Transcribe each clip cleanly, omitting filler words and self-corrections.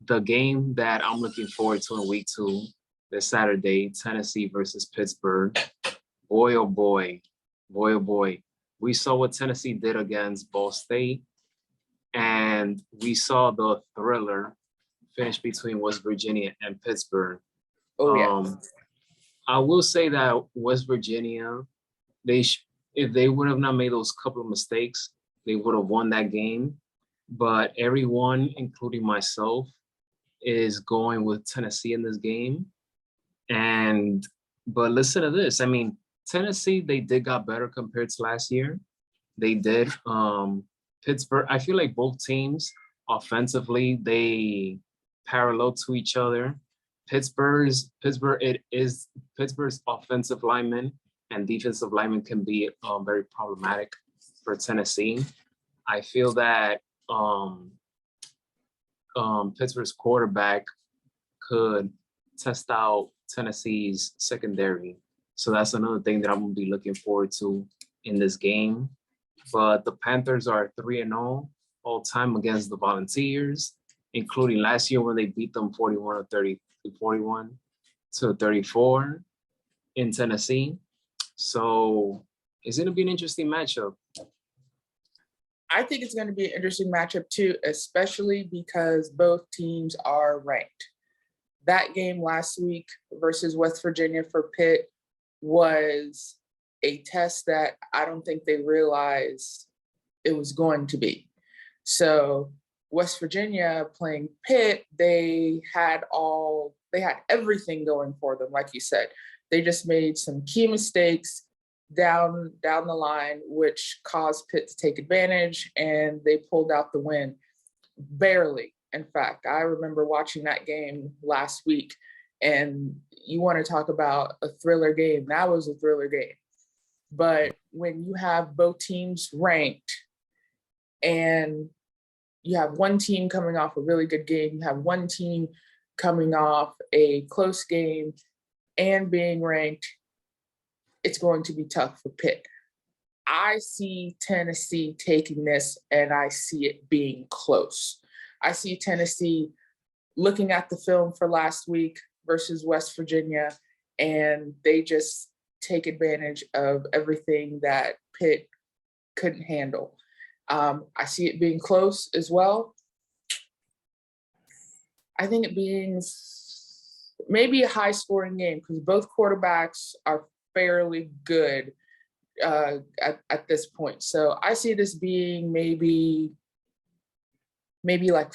the game that I'm looking forward to in week 2, this Saturday, Tennessee versus Pittsburgh. Boy, oh boy, boy, oh boy. We saw what Tennessee did against Ball State, and we saw the thriller finish between West Virginia and Pittsburgh. Oh, yeah. I will say that West Virginia, if they would have not made those couple of mistakes, they would have won that game. But everyone, including myself, is going with Tennessee in this game. But listen to this. I mean, Tennessee, they did got better compared to last year. They did. Pittsburgh, I feel like both teams offensively, they parallel to each other. Pittsburgh's offensive linemen and defensive linemen can be very problematic for Tennessee. I feel that Pittsburgh's quarterback could test out Tennessee's secondary. So that's another thing that I'm going to be looking forward to in this game. But the Panthers are 3-0 all time against the Volunteers, including last year when they beat them 41 to 34 in Tennessee. So it's going to be an interesting matchup. I think it's going to be an interesting matchup too, especially because both teams are ranked. That game last week versus West Virginia for Pitt was a test that I don't think they realized it was going to be. So West Virginia playing Pitt, they had everything going for them, like you said. They just made some key mistakes down the line, which caused Pitt to take advantage, and they pulled out the win. Barely, in fact. I remember watching that game last week, and you want to talk about a thriller game. That was a thriller game. But when you have both teams ranked and you have one team coming off a really good game, you have one team coming off a close game and being ranked, it's going to be tough for Pitt. I see Tennessee taking this, and I see it being close. I see Tennessee looking at the film for last week versus West Virginia, and they just take advantage of everything that Pitt couldn't handle. I see it being close as well. I think it being maybe a high-scoring game because both quarterbacks are fairly good at this point. So I see this being maybe like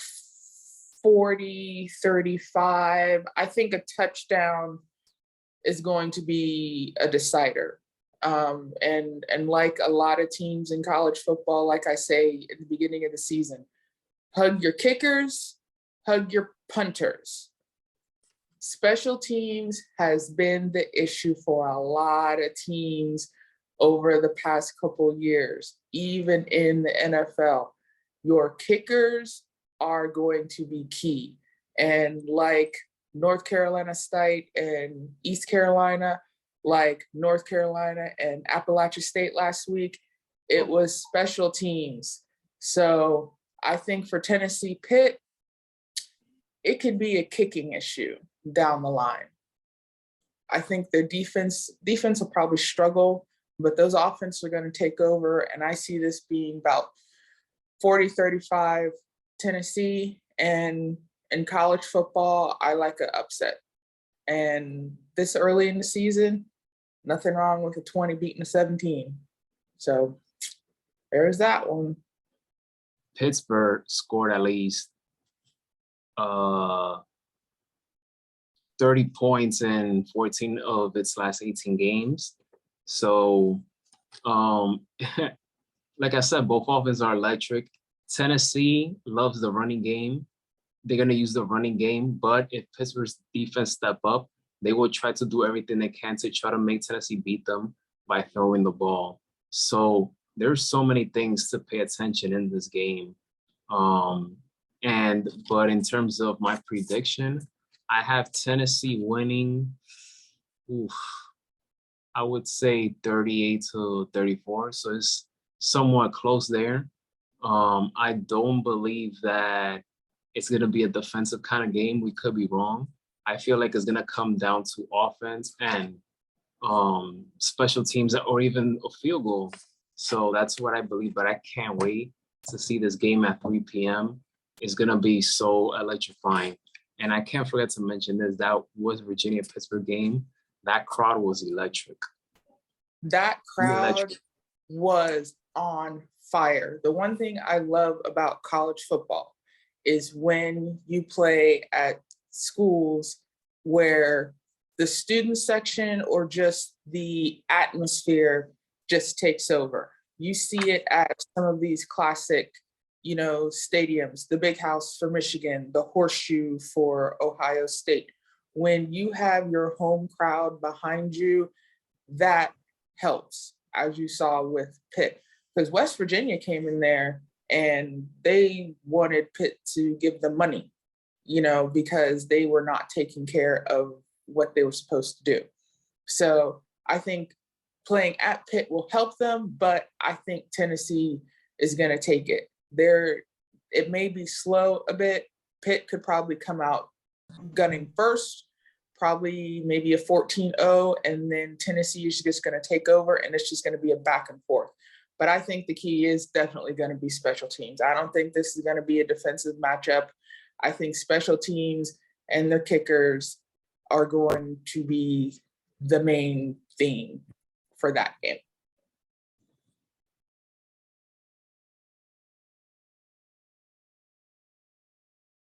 40-35. I think a touchdown is going to be a decider. And like a lot of teams in college football, like I say at the beginning of the season, hug your kickers, hug your punters. Special teams has been the issue for a lot of teams over the past couple of years, even in the NFL. Your kickers are going to be key. And like North Carolina State and East Carolina, like North Carolina and Appalachia State last week, it was special teams. So I think for Tennessee Pitt, it could be a kicking issue down the line. I think the defense will probably struggle, but those offenses are going to take over. And I see this being about 40-35 Tennessee. And in college football, I like an upset. And this early in the season, nothing wrong with a 20 beating a 17. So there's that one. Pittsburgh scored at least 30 points in 14 of its last 18 games. So, like I said, both offenses are electric. Tennessee loves the running game. They're going to use the running game, but if Pittsburgh's defense step up, they will try to do everything they can to try to make Tennessee beat them by throwing the ball. So there's so many things to pay attention in this game. But in terms of my prediction, I have Tennessee winning, I would say 38-34. So it's somewhat close there. I don't believe that it's going to be a defensive kind of game. We could be wrong. I feel like it's going to come down to offense and special teams or even a field goal. So that's what I believe, but I can't wait to see this game at 3 p.m. It's going to be so electrifying. And I can't forget to mention this, that was Virginia-Pittsburgh game. That crowd was electric. That crowd was on fire. The one thing I love about college football is when you play at schools where the student section or just the atmosphere just takes over. You see it at some of these classic, stadiums, the Big House for Michigan, the Horseshoe for Ohio State. When you have your home crowd behind you, that helps, as you saw with Pitt. Because West Virginia came in there and they wanted Pitt to give them money, because they were not taking care of what they were supposed to do. So I think playing at Pitt will help them, but I think Tennessee is going to take it. It may be slow a bit. Pitt could probably come out gunning first, probably maybe a 14-0, and then Tennessee is just going to take over, and it's just going to be a back and forth. But I think the key is definitely going to be special teams. I don't think this is going to be a defensive matchup. I think special teams and their kickers are going to be the main theme for that game.